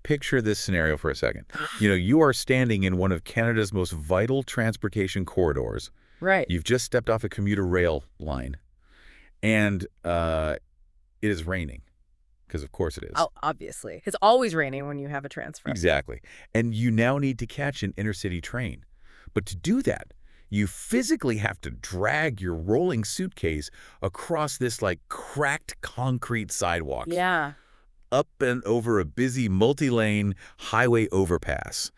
Picture this scenario for a second. You are standing in one of Canada's most vital transportation corridors. Right. You've just stepped off a commuter rail line, and it is raining, because of course it is. Oh, obviously. It's always raining when you have a transfer. Exactly. And you now need to catch an intercity train. But to do that, you physically have to drag your rolling suitcase across this, like, cracked concrete sidewalk. Yeah. Up and over a busy multi-lane highway overpass,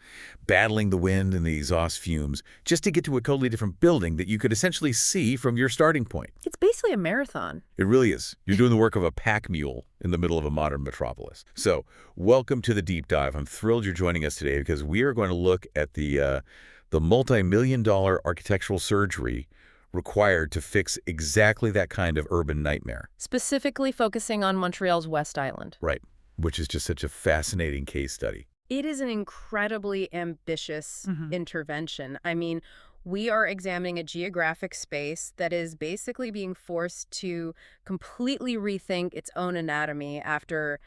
battling the wind and the exhaust fumes, just to get to a totally different building that you could essentially see from your starting point. It's basically a marathon. It really is. You're doing the work of a pack mule in the middle of a modern metropolis. So, welcome to the Deep Dive. I'm thrilled you're joining us today because we are going to look at the multi-million-dollar architectural surgery required to fix exactly that kind of urban nightmare. Specifically focusing on Montreal's West Island. Right, which is just such a fascinating case study. It is an incredibly ambitious intervention. I mean, we are examining a geographic space that is basically being forced to completely rethink its own anatomy after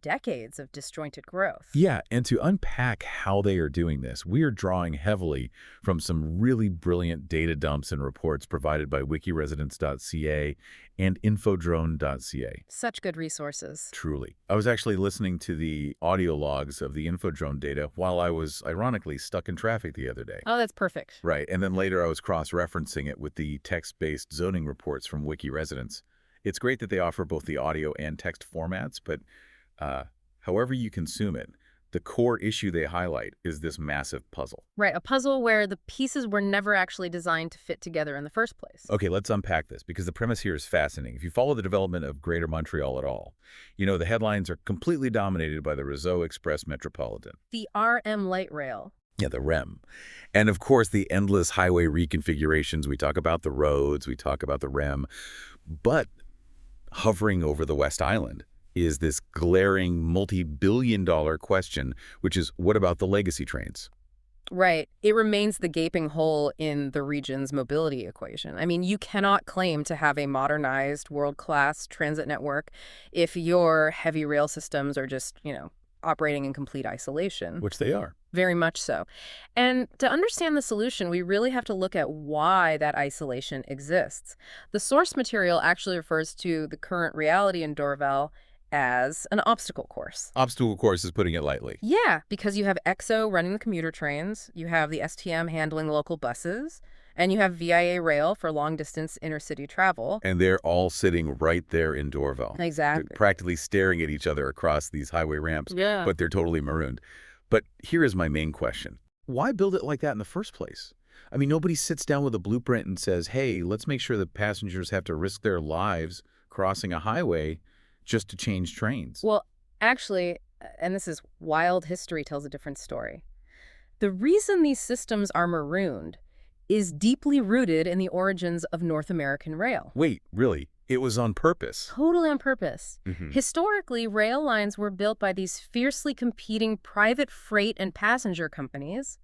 decades of disjointed growth. Yeah, and to unpack how they are doing this, we are drawing heavily from some really brilliant data dumps and reports provided by wikiresidents.ca and infodrone.ca. Such good resources. Truly. I was actually listening to the audio logs of the infodrone data while I was, ironically, stuck in traffic the other day. Oh, that's perfect. Right, and then later I was cross-referencing it with the text-based zoning reports from WikiResidents. It's great that they offer both the audio and text formats, but however you consume it, the core issue they highlight is this massive puzzle. Right, a puzzle where the pieces were never actually designed to fit together in the first place. Okay, let's unpack this, because the premise here is fascinating. If you follow the development of Greater Montreal at all, the headlines are completely dominated by the Réseau Express Metropolitan. The RM Light Rail. Yeah, the REM. And of course, the endless highway reconfigurations. We talk about the roads, we talk about the REM, but hovering over the West Island is this glaring multi-billion-dollar question, which is, what about the legacy trains? Right. It remains the gaping hole in the region's mobility equation. I mean, you cannot claim to have a modernized, world-class transit network if your heavy rail systems are just, operating in complete isolation. Which they are. Very much so. And to understand the solution, we really have to look at why that isolation exists. The source material actually refers to the current reality in Dorval as an obstacle course. Obstacle course is putting it lightly. Yeah, because you have EXO running the commuter trains, you have the STM handling local buses, and you have VIA rail for long-distance intercity travel. And they're all sitting right there in Dorval. Exactly. They're practically staring at each other across these highway ramps, Yeah. but they're totally marooned. But here is my main question. Why build it like that in the first place? I mean, nobody sits down with a blueprint and says, hey, let's make sure that passengers have to risk their lives crossing a highway just to change trains. Well, actually, and this is wild history tells a different story. The reason these systems are marooned is deeply rooted in the origins of North American rail. Wait, really? It was on purpose? Totally on purpose. Mm-hmm. Historically, rail lines were built by these fiercely competing private freight and passenger companies.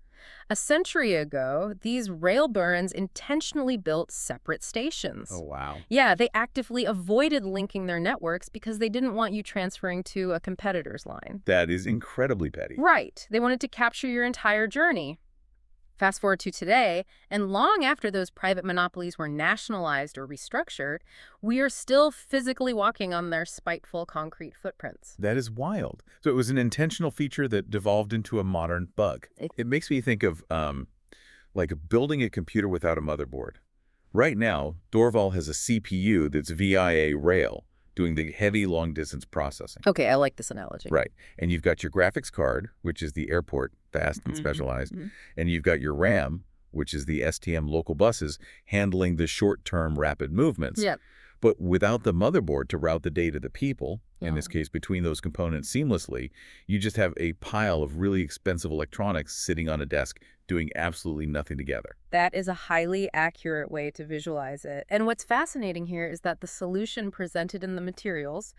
A century ago, these rail barons intentionally built separate stations. Oh, wow. Yeah, they actively avoided linking their networks because they didn't want you transferring to a competitor's line. That is incredibly petty. Right. They wanted to capture your entire journey. Fast forward to today, and long after those private monopolies were nationalized or restructured, we are still physically walking on their spiteful concrete footprints. That is wild. So it was an intentional feature that devolved into a modern bug. It makes me think of like building a computer without a motherboard. Right now, Dorval has a CPU that's VIA rail, doing the heavy long-distance processing. Okay, I like this analogy. Right. And you've got your graphics card, which is the airport, fast and specialized. And you've got your RAM, which is the STM local buses, handling the short-term rapid movements. Yep. But without the motherboard to route the data to people, in this case between those components seamlessly, you just have a pile of really expensive electronics sitting on a desk doing absolutely nothing together. That is a highly accurate way to visualize it. And what's fascinating here is that the solution presented in the materials,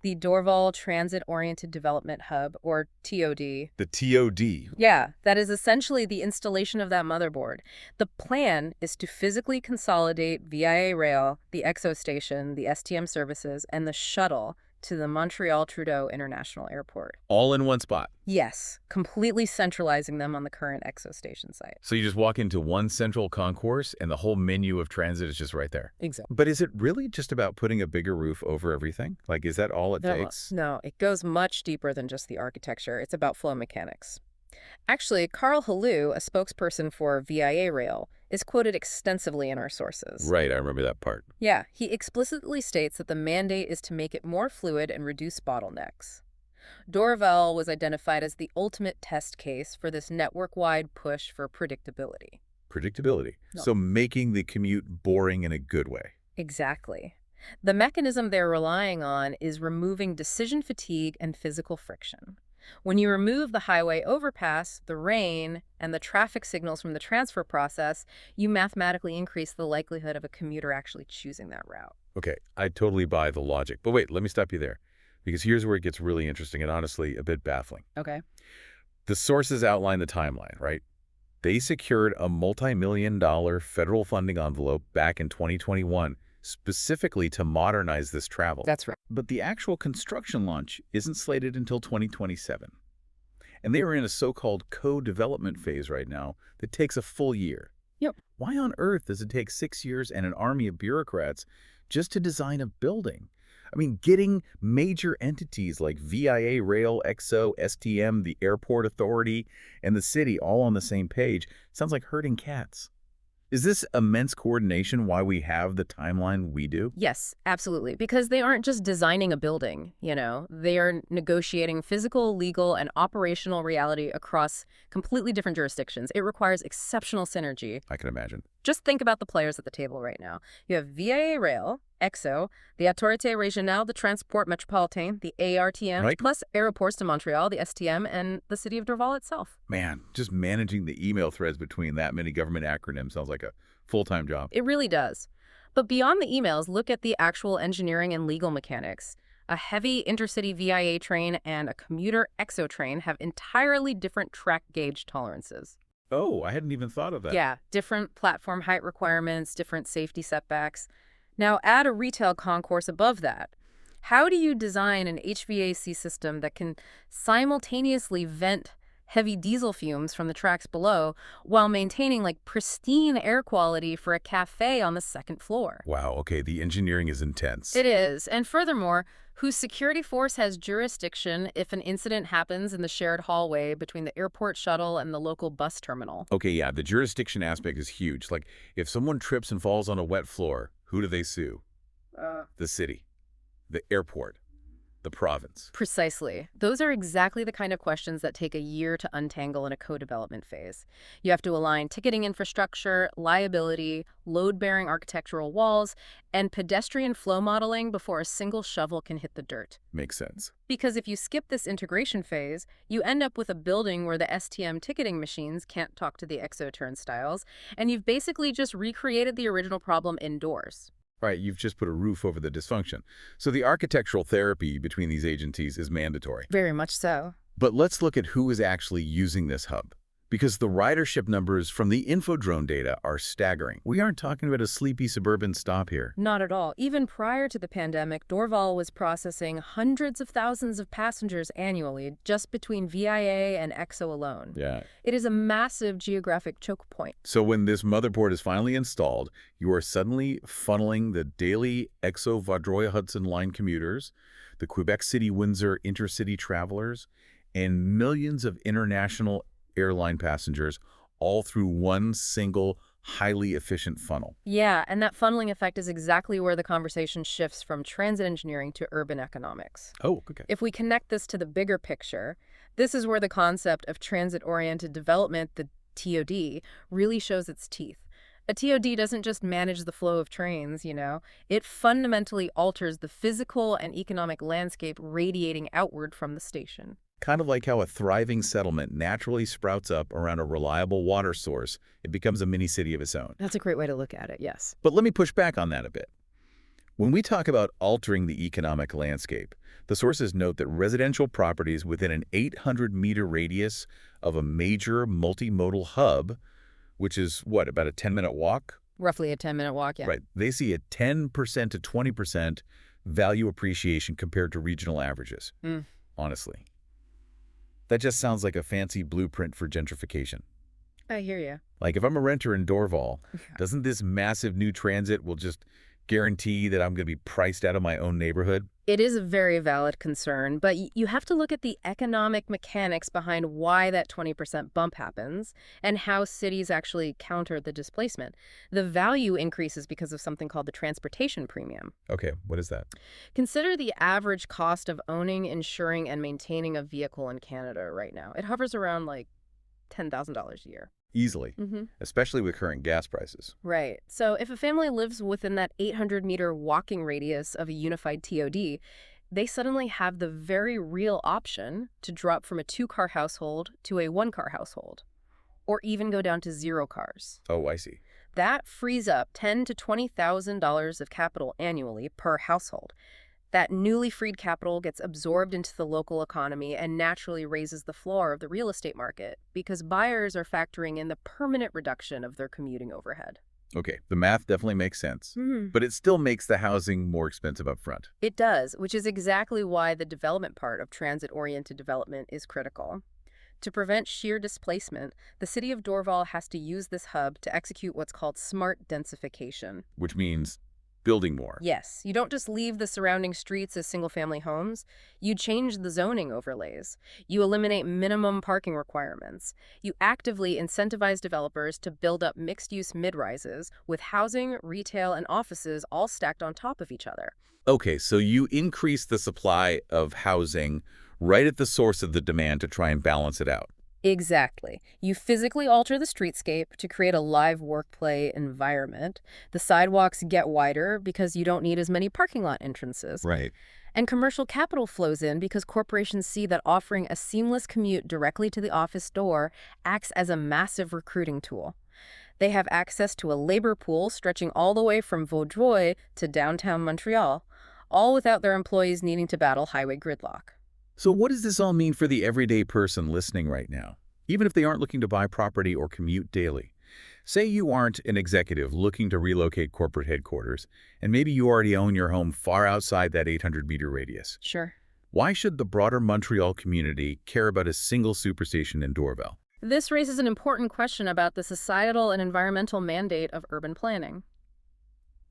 the Dorval Transit-Oriented Development Hub, or TOD. The TOD. Yeah, that is essentially the installation of that motherboard. The plan is to physically consolidate VIA Rail, the EXO station, the STM services, and the shuttle to the Montreal-Trudeau International Airport. All in one spot. Yes, completely centralizing them on the current EXO station site. So you just walk into one central concourse and the whole menu of transit is just right there. Exactly. But is it really just about putting a bigger roof over everything? Like, is that all it takes? No, it goes much deeper than just the architecture. It's about flow mechanics. Actually, Carl Halou, a spokesperson for VIA Rail, is quoted extensively in our sources. Right, I remember that part. Yeah, he explicitly states that the mandate is to make it more fluid and reduce bottlenecks. Dorval was identified as the ultimate test case for this network-wide push for predictability. Predictability. No. So making the commute boring in a good way. Exactly. The mechanism they're relying on is removing decision fatigue and physical friction. When you remove the highway overpass, the rain, and the traffic signals from the transfer process, you mathematically increase the likelihood of a commuter actually choosing that route. Okay, I totally buy the logic. But wait, let me stop you there. Because here's where it gets really interesting and honestly a bit baffling. Okay. The sources outline the timeline, right? They secured a multi-million-dollar federal funding envelope back in 2021 specifically to modernize this travel. That's right. But the actual construction launch isn't slated until 2027. And they are in a so-called co-development phase right now that takes a full year. Yep. Why on earth does it take 6 years and an army of bureaucrats just to design a building? I mean, getting major entities like VIA Rail, EXO, STM, the Airport Authority, and the city all on the same page sounds like herding cats. Is this immense coordination why we have the timeline we do? Yes, absolutely. Because they aren't just designing a building, They are negotiating physical, legal, and operational reality across completely different jurisdictions. It requires exceptional synergy. I can imagine. Just think about the players at the table right now. You have VIA Rail, EXO, the Autorité Régionale de Transport Métropolitain, the ARTM, Right. plus Aéroports de Montréal, the STM, and the city of Dorval itself. Man, just managing the email threads between that many government acronyms sounds like a full-time job. It really does. But beyond the emails, look at the actual engineering and legal mechanics. A heavy intercity VIA train and a commuter EXO train have entirely different track gauge tolerances. Oh, I hadn't even thought of that. Yeah, different platform height requirements, different safety setbacks. Now add a retail concourse above that. How do you design an HVAC system that can simultaneously vent heavy diesel fumes from the tracks below while maintaining pristine air quality for a cafe on the second floor? Wow, okay, the engineering is intense. It is. And furthermore, whose security force has jurisdiction if an incident happens in the shared hallway between the airport shuttle and the local bus terminal? Okay, yeah, the jurisdiction aspect is huge. Like, if someone trips and falls on a wet floor, who do they sue? The city, the airport, the province. Precisely. Those are exactly the kind of questions that take a year to untangle in a co-development phase. You have to align ticketing infrastructure, liability, load-bearing architectural walls, and pedestrian flow modeling before a single shovel can hit the dirt. Makes sense. Because if you skip this integration phase, you end up with a building where the STM ticketing machines can't talk to the EXO turnstiles, and you've basically just recreated the original problem indoors. Right, you've just put a roof over the dysfunction. So the architectural therapy between these agencies is mandatory. Very much so. But let's look at who is actually using this hub. Because the ridership numbers from the Infodrone data are staggering. We aren't talking about a sleepy suburban stop here. Not at all. Even prior to the pandemic, Dorval was processing hundreds of thousands of passengers annually just between VIA and EXO alone. Yeah. It is a massive geographic choke point. So when this motherboard is finally installed, you are suddenly funneling the daily EXO Vaudreuil-Hudson line commuters, the Quebec City-Windsor intercity travelers, and millions of international airline passengers all through one single, highly efficient funnel. Yeah, and that funneling effect is exactly where the conversation shifts from transit engineering to urban economics. Oh, okay. If we connect this to the bigger picture, this is where the concept of transit-oriented development, the TOD, really shows its teeth. A TOD doesn't just manage the flow of trains, It fundamentally alters the physical and economic landscape radiating outward from the station. Kind of like how a thriving settlement naturally sprouts up around a reliable water source, it becomes a mini-city of its own. That's a great way to look at it, yes. But let me push back on that a bit. When we talk about altering the economic landscape, the sources note that residential properties within an 800-meter radius of a major multimodal hub, which is, what, about a 10-minute walk? Roughly a 10-minute walk, yeah. Right. They see a 10% to 20% value appreciation compared to regional averages, honestly. That just sounds like a fancy blueprint for gentrification. I hear you. Like, if I'm a renter in Dorval, doesn't this massive new transit will just guarantee that I'm going to be priced out of my own neighborhood? It is a very valid concern, but you have to look at the economic mechanics behind why that 20% bump happens and how cities actually counter the displacement. The value increases because of something called the transportation premium. Okay, what is that? Consider the average cost of owning, insuring, and maintaining a vehicle in Canada right now. It hovers around like $10,000 a year. Easily, especially with current gas prices. Right. So if a family lives within that 800-meter walking radius of a unified TOD, they suddenly have the very real option to drop from a two-car household to a one-car household, or even go down to 0 cars. Oh, I see. That frees up $10,000 to $20,000 of capital annually per household. That newly freed capital gets absorbed into the local economy and naturally raises the floor of the real estate market because buyers are factoring in the permanent reduction of their commuting overhead. Okay, the math definitely makes sense, but it still makes the housing more expensive up front. It does, which is exactly why the development part of transit-oriented development is critical. To prevent sheer displacement, the city of Dorval has to use this hub to execute what's called smart densification. Which means building more. Yes, you don't just leave the surrounding streets as single-family homes. You change the zoning overlays. You eliminate minimum parking requirements. You actively incentivize developers to build up mixed-use mid-rises with housing, retail, and offices all stacked on top of each other. Okay, so you increase the supply of housing right at the source of the demand to try and balance it out. Exactly. You physically alter the streetscape to create a live work-play environment. The sidewalks get wider because you don't need as many parking lot entrances. Right. And commercial capital flows in because corporations see that offering a seamless commute directly to the office door acts as a massive recruiting tool. They have access to a labor pool stretching all the way from Vaudreuil to downtown Montreal, all without their employees needing to battle highway gridlock. So what does this all mean for the everyday person listening right now, even if they aren't looking to buy property or commute daily? Say you aren't an executive looking to relocate corporate headquarters, and maybe you already own your home far outside that 800-meter radius. Sure. Why should the broader Montreal community care about a single superstation in Dorval? This raises an important question about the societal and environmental mandate of urban planning.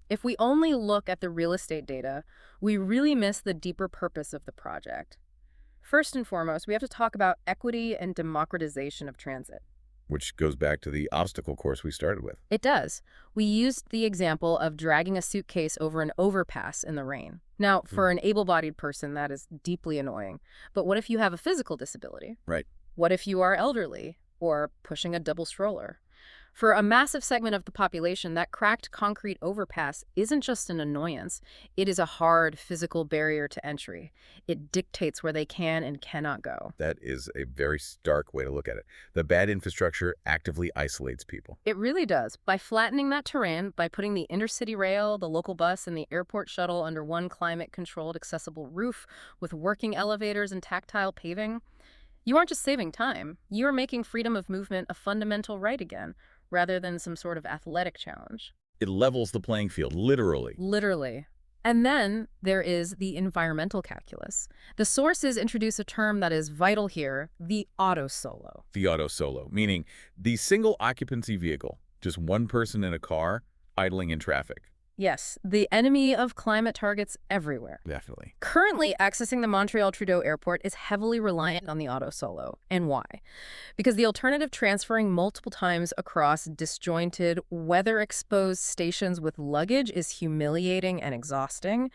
If we only look at the real estate data, we really miss the deeper purpose of the project. First and foremost, we have to talk about equity and democratization of transit. Which goes back to the obstacle course we started with. It does. We used the example of dragging a suitcase over an overpass in the rain. Now, for an able-bodied person, that is deeply annoying. But what if you have a physical disability? Right. What if you are elderly or pushing a double stroller? For a massive segment of the population, that cracked concrete overpass isn't just an annoyance. It is a hard physical barrier to entry. It dictates where they can and cannot go. That is a very stark way to look at it. The bad infrastructure actively isolates people. It really does. By flattening that terrain, by putting the intercity rail, the local bus, and the airport shuttle under one climate-controlled accessible roof with working elevators and tactile paving, you aren't just saving time. You are making freedom of movement a fundamental right again, rather than some sort of athletic challenge. It levels the playing field, literally. Literally. And then there is the environmental calculus. The sources introduce a term that is vital here, the auto solo. The auto solo, meaning the single occupancy vehicle, just one person in a car, idling in traffic. Yes, the enemy of climate targets everywhere. Definitely. Currently, accessing the Montreal-Trudeau Airport is heavily reliant on the auto solo. And why? Because the alternative transferring multiple times across disjointed, weather-exposed stations with luggage is humiliating and exhausting.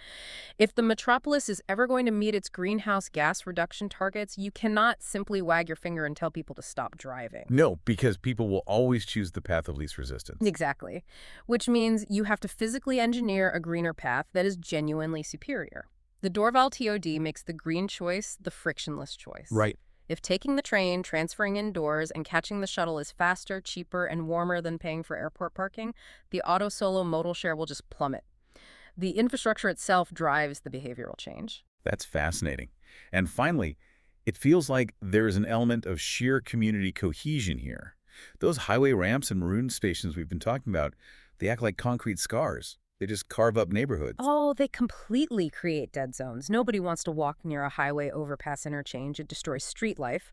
If the metropolis is ever going to meet its greenhouse gas reduction targets, you cannot simply wag your finger and tell people to stop driving. No, because people will always choose the path of least resistance. Exactly. Which means you have to physically engineer a greener path that is genuinely superior. The Dorval TOD makes the green choice the frictionless choice. Right. If taking the train, transferring indoors, and catching the shuttle is faster, cheaper, and warmer than paying for airport parking, the auto solo modal share will just plummet. The infrastructure itself drives the behavioral change. That's fascinating. And finally, it feels like there is an element of sheer community cohesion here. Those highway ramps and maroon stations we've been talking about, they act like concrete scars. They just carve up neighborhoods. Oh, they completely create dead zones. Nobody wants to walk near a highway overpass interchange. It destroys street life.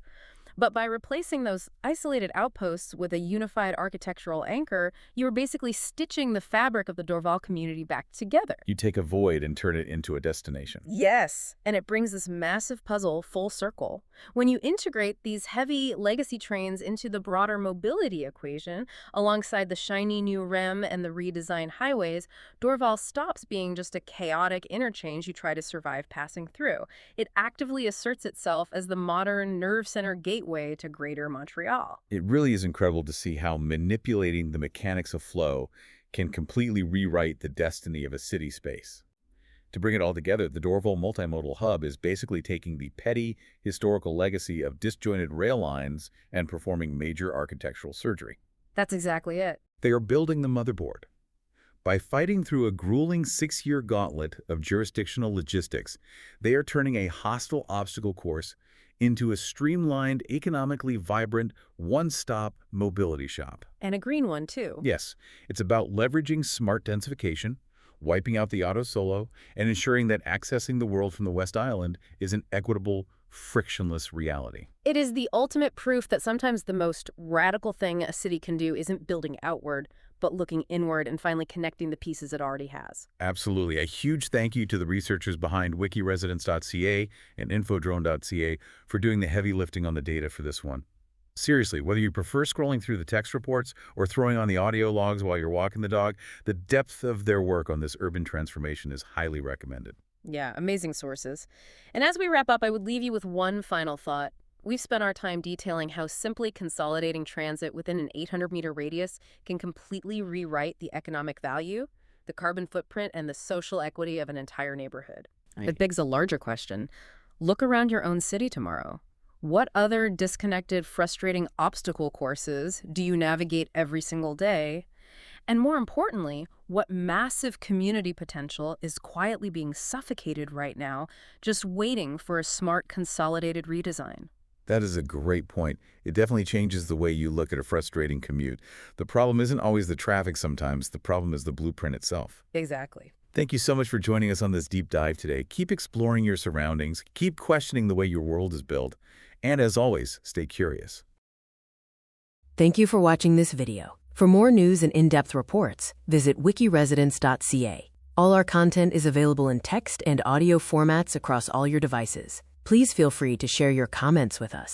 But by replacing those isolated outposts with a unified architectural anchor, you are basically stitching the fabric of the Dorval community back together. You take a void and turn it into a destination. Yes, and it brings this massive puzzle full circle. When you integrate these heavy legacy trains into the broader mobility equation, alongside the shiny new REM and the redesigned highways, Dorval stops being just a chaotic interchange you try to survive passing through. It actively asserts itself as the modern nerve center gateway to Greater Montreal. It really is incredible to see how manipulating the mechanics of flow can completely rewrite the destiny of a city space. To bring it all together, the Dorval Multimodal Hub is basically taking the petty historical legacy of disjointed rail lines and performing major architectural surgery. That's exactly it. They are building the motherboard. By fighting through a grueling 6-year gauntlet of jurisdictional logistics, they are turning a hostile obstacle course into a streamlined, economically vibrant, one-stop mobility shop. And a green one, too. Yes, it's about leveraging smart densification, wiping out the auto solo, and ensuring that accessing the world from the West Island is an equitable, frictionless reality. It is the ultimate proof that sometimes the most radical thing a city can do isn't building outward, but looking inward and finally connecting the pieces it already has. Absolutely. A huge thank you to the researchers behind wikiresidence.ca and infodrone.ca for doing the heavy lifting on the data for this one. Seriously, whether you prefer scrolling through the text reports or throwing on the audio logs while you're walking the dog, the depth of their work on this urban transformation is highly recommended. Yeah, amazing sources. And as we wrap up, I would leave you with one final thought. We've spent our time detailing how simply consolidating transit within an 800-meter radius can completely rewrite the economic value, the carbon footprint, and the social equity of an entire neighborhood. Right. It begs a larger question. Look around your own city tomorrow. What other disconnected, frustrating obstacle courses do you navigate every single day? And more importantly, what massive community potential is quietly being suffocated right now, just waiting for a smart, consolidated redesign? That is a great point. It definitely changes the way you look at a frustrating commute. The problem isn't always the traffic sometimes. The problem is the blueprint itself. Exactly. Thank you so much for joining us on this deep dive today. Keep exploring your surroundings, keep questioning the way your world is built, and as always, stay curious. Thank you for watching this video. For more news and in-depth reports, visit wikiresidence.ca. All our content is available in text and audio formats across all your devices. Please feel free to share your comments with us.